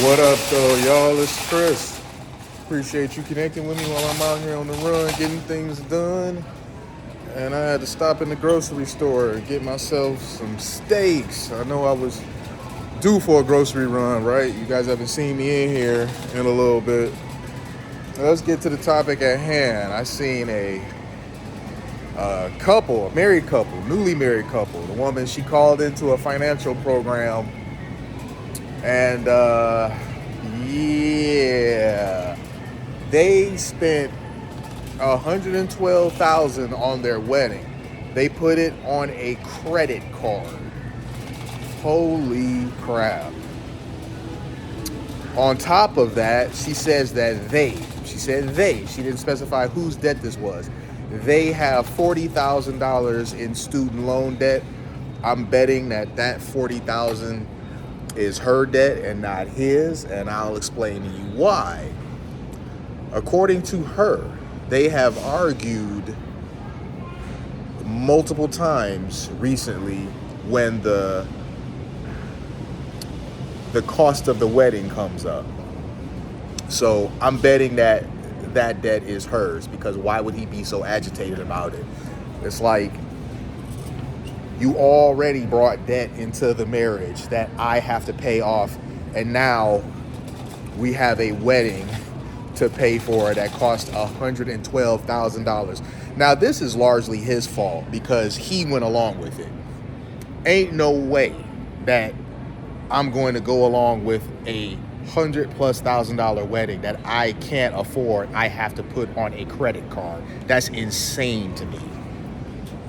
What up, though, y'all? It's Chris. Appreciate you connecting with me while I'm out here on the run getting things done. And I had to stop in the grocery store and get myself some steaks. I know I was due for a grocery run, right? You guys haven't seen me in here in a little bit. Let's get to the topic at hand. I seen a couple, a married couple, newly married couple. The woman, she called into a financial program and yeah, they spent 112,000 on their wedding. They put it on a credit card. Holy crap. On top of that, she says that she didn't specify whose debt this was. They have $40,000 in student loan debt. I'm betting that 40,000 is her debt and not his, and I'll explain to you why. According to her, they have argued multiple times recently when the cost of the wedding comes up. So I'm betting that debt is hers, because why would he be so agitated about it? It's like, you already brought debt into the marriage that I have to pay off, and now we have a wedding to pay for that cost $112,000. Now, this is largely his fault because he went along with it. Ain't no way that I'm going to go along with a $100,000+ wedding that I can't afford. I have to put on a credit card. That's insane to me.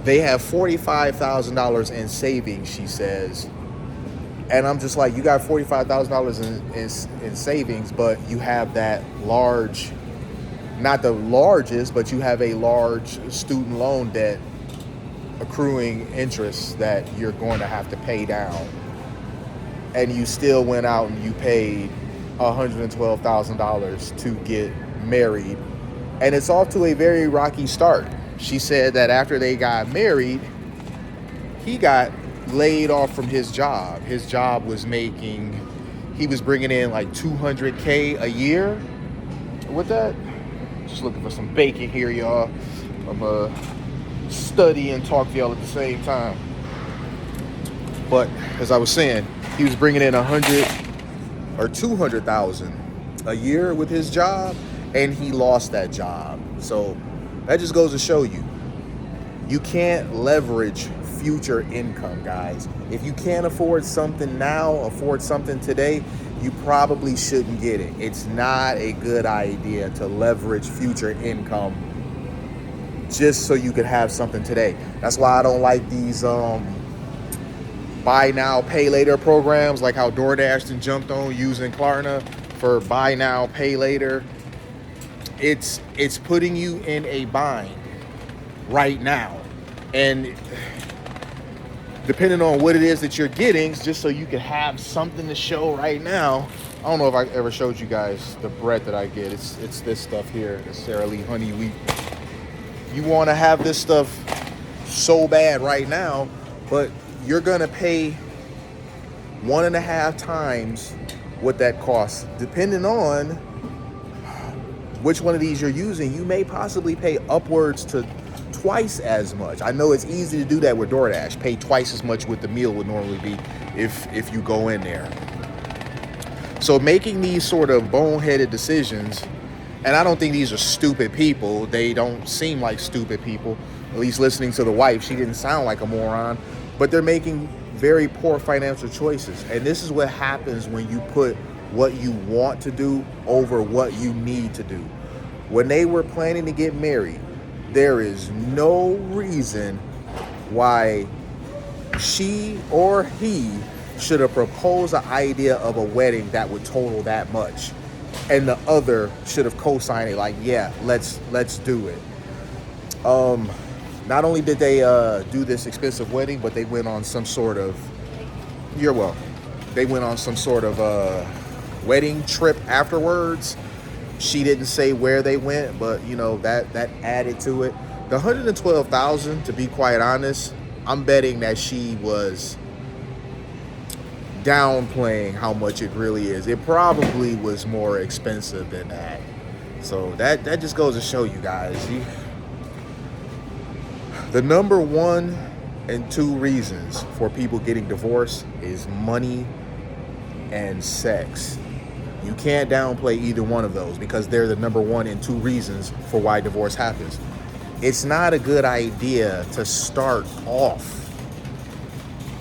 They have $45,000 in savings, she says. And I'm just like, you got $45,000 in savings, but you have that large, not the largest, but you have a large student loan debt accruing interest that you're going to have to pay down. And you still went out and you paid $112,000 to get married. And it's off to a very rocky start. She said that after they got married, he got laid off from his job. His job was he was bringing in like $200K a year with that. Just looking for some bacon here, y'all. I'm study and talk to y'all at the same time. But as I was saying, he was bringing in 100 or 200,000 a year with his job, and he lost that job. So that just goes to show you, you can't leverage future income, guys. If you can't afford something now, afford something today, you probably shouldn't get it. It's not a good idea to leverage future income just so you can have something today. That's why I don't like these buy now, pay later programs, like how DoorDash and jumped on using Klarna for buy now, pay later. It's putting you in a bind right now. And depending on what it is that you're getting, just so you can have something to show right now. I don't know if I ever showed you guys the bread that I get. It's this stuff here, the Sara Lee honey wheat. You want to have this stuff so bad right now, but you're going to pay 1.5 times what that costs. Depending on which one of these you're using, you may possibly pay upwards to twice as much. I know it's easy to do that with DoorDash. Pay twice as much what the meal would normally be if you go in there. So making these sort of boneheaded decisions, and I don't think these are stupid people. They don't seem like stupid people. At least listening to the wife, she didn't sound like a moron. But they're making very poor financial choices. And this is what happens when you put what you want to do over what you need to do. When they were planning to get married, there is no reason why she or he should have proposed an idea of a wedding that would total that much, and the other should have co-signed it, like, yeah, let's do it. Not only did they do this expensive wedding, but they went on some sort of, you're welcome, they went on some sort of wedding trip afterwards. She didn't say where they went, but you know, that added to it. The 112,000, to be quite honest, I'm betting that she was downplaying how much it really is. It probably was more expensive than that. So that just goes to show you guys, the number one and two reasons for people getting divorced is money and sex. You can't downplay either one of those because they're the number one and two reasons for why divorce happens. It's not a good idea to start off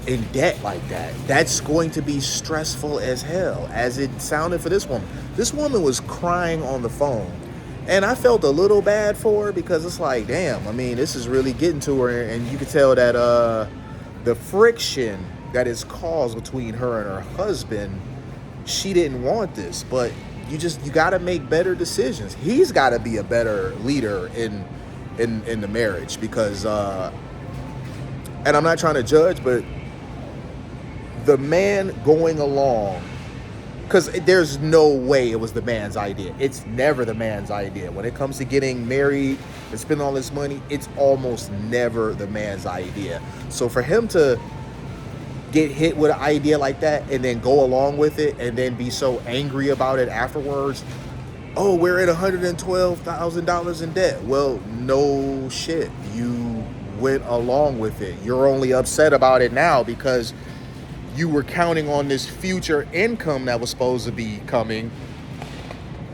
in debt like that. That's going to be stressful as hell, as it sounded for this woman. This woman was crying on the phone, and I felt a little bad for her because it's like, damn, I mean, this is really getting to her, and you could tell that the friction that is caused between her and her husband, she didn't want this, but you got to make better decisions. He's got to be a better leader in the marriage because, and I'm not trying to judge, but the man going along, because there's no way it was the man's idea. It's never the man's idea. When it comes to getting married and spending all this money, it's almost never the man's idea. So for him to get hit with an idea like that and then go along with it and then be so angry about it afterwards, oh, we're at $112,000 in debt. Well, no shit. You went along with it. You're only upset about it now because you were counting on this future income that was supposed to be coming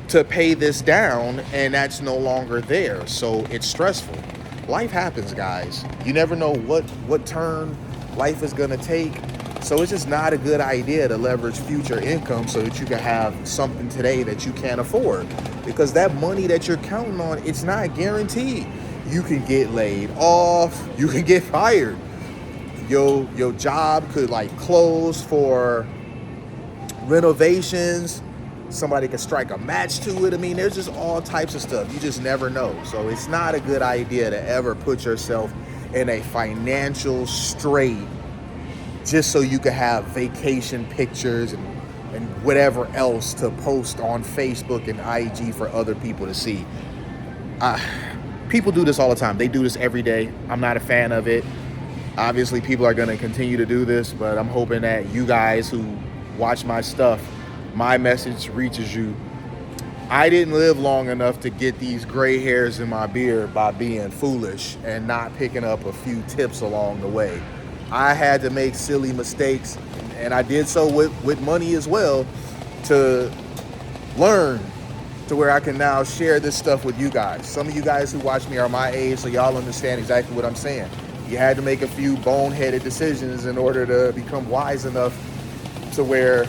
to pay this down, and that's no longer there. So it's stressful. Life happens, guys. You never know what turn life is gonna take. So it's just not a good idea to leverage future income so that you can have something today that you can't afford. Because that money that you're counting on, it's not guaranteed. You can get laid off, you can get fired. Your job could like close for renovations. Somebody could strike a match to it. I mean, there's just all types of stuff. You just never know. So it's not a good idea to ever put yourself in a financial strait just so you can have vacation pictures and whatever else to post on Facebook and IG for other people to see. People do this all the time. They do this every day. I'm not a fan of it. Obviously, people are going to continue to do this, but I'm hoping that you guys who watch my stuff, my message reaches you. I didn't live long enough to get these gray hairs in my beard by being foolish and not picking up a few tips along the way. I had to make silly mistakes, and I did so with money as well to learn to where I can now share this stuff with you guys. Some of you guys who watch me are my age, so y'all understand exactly what I'm saying. You had to make a few boneheaded decisions in order to become wise enough to where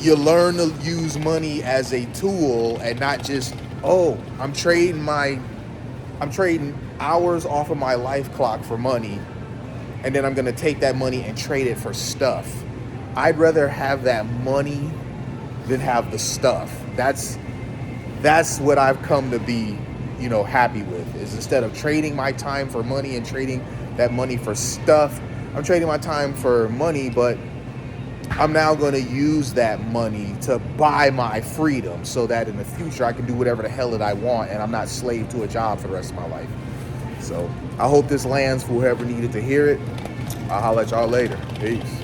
you learn to use money as a tool and not just, oh, I'm trading hours off of my life clock for money, and then I'm going to take that money and trade it for stuff. I'd rather have that money than have the stuff. That's what I've come to be, happy with, is instead of trading my time for money and trading that money for stuff, I'm trading my time for money, but I'm now going to use that money to buy my freedom so that in the future I can do whatever the hell that I want and I'm not slave to a job for the rest of my life. So I hope this lands for whoever needed to hear it. I'll holler at y'all later. Peace.